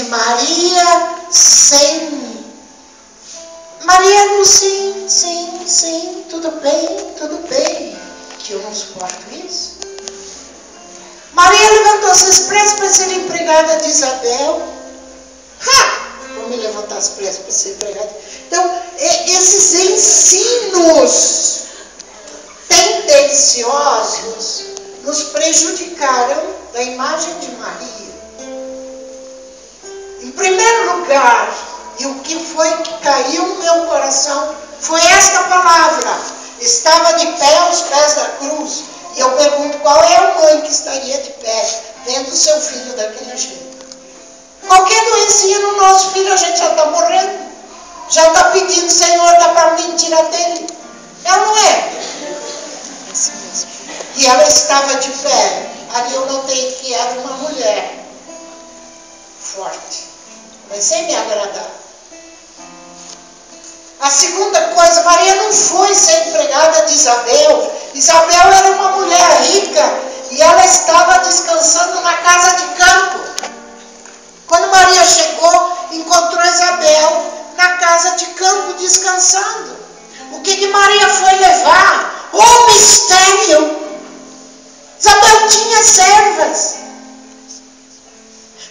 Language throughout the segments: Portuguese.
de Maria sem... Maria no sim, sim, sim, tudo bem, que eu não suporto isso. Maria levantou-se às pressas para ser empregada de Isabel. Vou me levantar às pressas para ser empregada. Então, esses ensinos tendenciosos nos prejudicaram da imagem de Maria. Em primeiro lugar, e o que foi que caiu no meu coração foi esta palavra: estava de pé aos pés da cruz. E eu pergunto, qual é a mãe que estaria de pé vendo o seu filho daquele jeito? Qualquer doencinha no nosso filho, a gente já está morrendo, já está pedindo, Senhor, dá para mim tirar dele. É ou não é? E ela estava de pé. Ali eu notei que era uma mulher forte, mas sem me agradar. A segunda coisa, Maria não foi ser empregada de Isabel. Isabel era uma mulher rica e ela estava descansando na casa de campo. Quando Maria chegou, encontrou Isabel na casa de campo descansando. O que Maria foi levar? O mistério. Isabel tinha servas.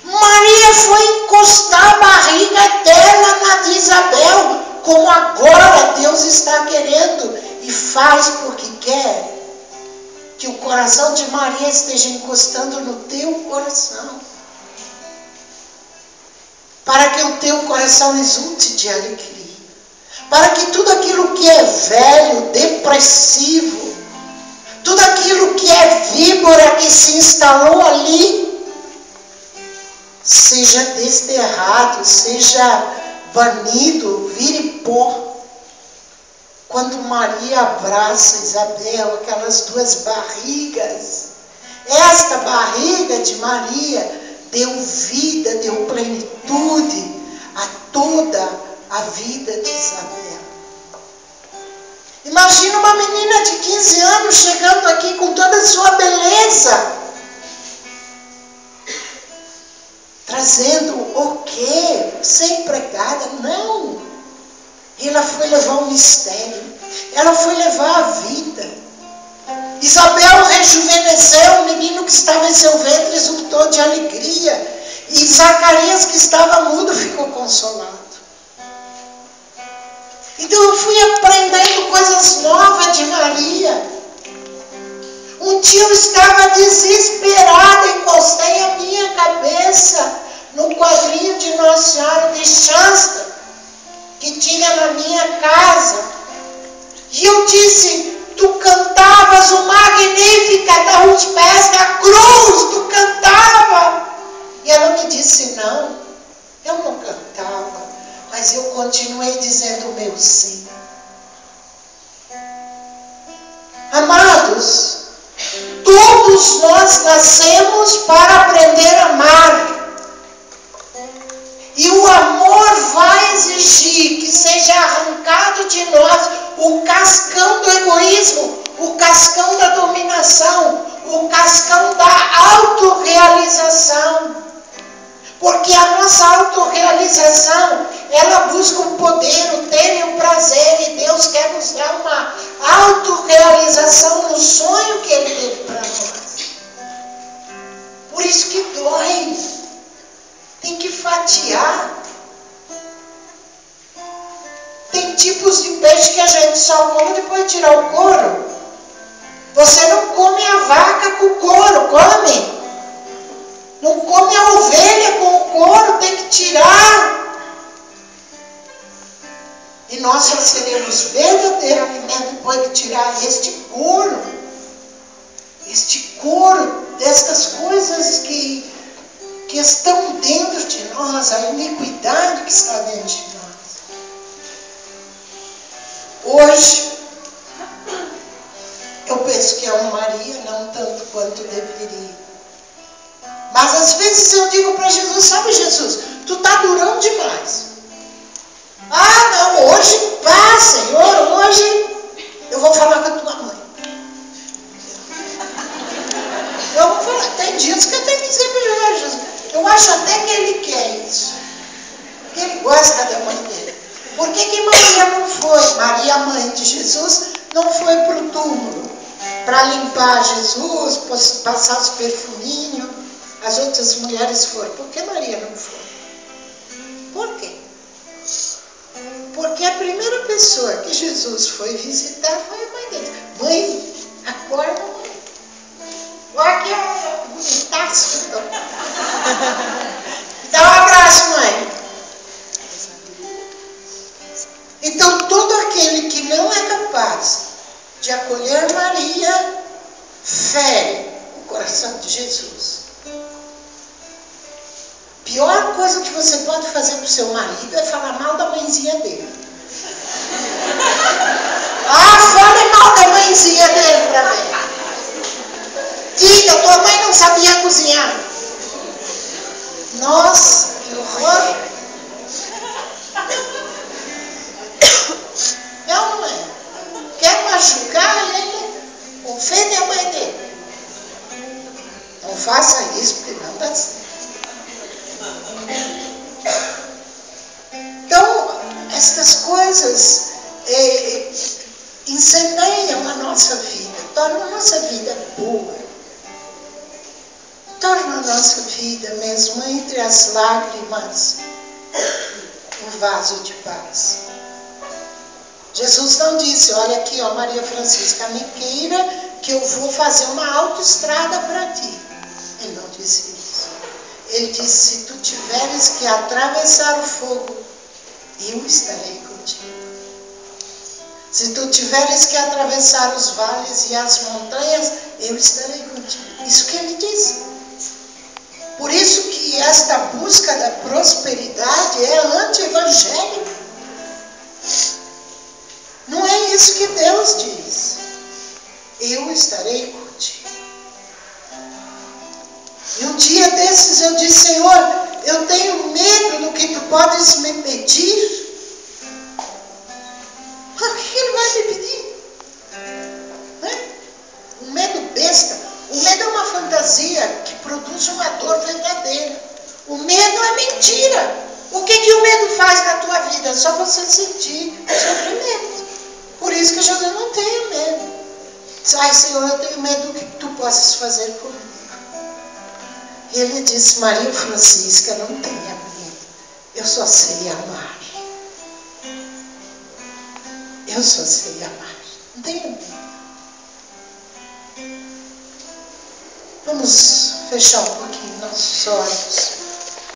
Maria foi encostar a barriga dela na de Isabel, como agora Deus está querendo e faz porque quer que o coração de Maria esteja encostando no teu coração, para que o teu coração exulte de alegria, para que tudo aquilo que é velho, depressivo, tudo aquilo que é víbora que se instalou ali, seja desterrado, seja banido, vire pó. Quando Maria abraça Isabel, aquelas duas barrigas, esta barriga de Maria deu vida, deu plenitude a toda a vida de Isabel. Imagina uma menina de 15 anos chegando aqui com toda a sua beleza, trazendo o quê? Ser empregada? Não. Ela foi levar o mistério. Ela foi levar a vida. Isabel rejuvenesceu, o menino que estava em seu ventre exultou de alegria. E Zacarias, que estava mudo, ficou consolado. Então eu fui aprendendo coisas novas de Maria. Um dia eu estava desesperada, encostei a minha cabeça no quadrinho de Nossa Senhora de Shasta, que tinha na minha casa. E eu disse, tu cantavas o Magníficat aos pés da cruz, tu cantava. E ela me disse, não, eu não cantava, mas eu continuei dizendo o meu sim. Amados, todos nós nascemos para aprender a amar. E o amor vai exigir que seja arrancado de nós o cascão do egoísmo, o cascão da dominação, o cascão da autorrealização. Porque a nossa autorrealização, ela busca o poder, o ter e o prazer, e Deus quer nos dar uma autorrealização no sonho que Ele teve para nós. Por isso que dói. Tem que fatiar. Tem tipos de peixe que a gente só come depois de tirar o couro. Você não come a vaca com o couro, come? Não come a ovelha com o couro, tem que tirar. E nós só seremos verdadeiro alimento depois de tirar este couro. Este couro destas coisas que estão dentro de nós, a iniquidade que está dentro de nós. Hoje, eu penso que amo Maria, não tanto quanto deveria. Mas às vezes eu digo para Jesus, sabe Jesus, tu está durão demais. Ah não, hoje pá, Senhor, hoje eu vou falar com a tua mãe. Eu vou falar, tem dias que eu tenho que dizer para Jesus, eu acho até que Ele que é isso? Porque ele gosta da mãe dele. Por que Maria não foi? Maria, mãe de Jesus, não foi para o túmulo para limpar Jesus, passar os perfuminhos. As outras mulheres foram. Por que Maria não foi? Por quê? Porque a primeira pessoa que Jesus foi visitar foi a mãe dele. Mãe, acorda, mãe. Olha que é bonitaço. Dá um abraço, mãe. Então, todo aquele que não é capaz de acolher Maria, fere o coração de Jesus. A pior coisa que você pode fazer para o seu marido é falar mal da mãezinha dele. Fale mal da mãezinha dele para mim. Diga, tua mãe não sabia cozinhar. Nossa, que horror. Não é. Quer machucar ele, ofende a mãe dele. Não faça isso, porque não dá certo. Então, estas coisas incendeiam a nossa vida, tornam a nossa vida boa, tornam a nossa vida, mesmo entre as lágrimas, um vaso de paz. Jesus não disse, olha aqui, ó, Maria Francisca, me queira que eu vou fazer uma autoestrada para ti. Ele não disse isso. Ele disse, se tu tiveres que atravessar o fogo, eu estarei contigo. Se tu tiveres que atravessar os vales e as montanhas, eu estarei contigo. Isso que ele disse. Por isso que esta busca da prosperidade é anti-evangélica. Não é isso que Deus diz. Eu estarei contigo. E um dia desses eu disse, Senhor, eu tenho medo do que tu podes me pedir. O que ele vai me pedir? Né? Um medo besta. O medo é uma fantasia que produz uma dor verdadeira. O medo é mentira. O que o medo faz na tua vida? Só você sentir sofrimento. Por isso que Jesus não tem medo. Ai, Senhor, eu tenho medo do que tu possas fazer comigo. E ele disse, Maria Francisca, não tenha medo. Eu só sei amar. Eu só sei amar. Não tenha medo. Vamos fechar um pouquinho nossos olhos.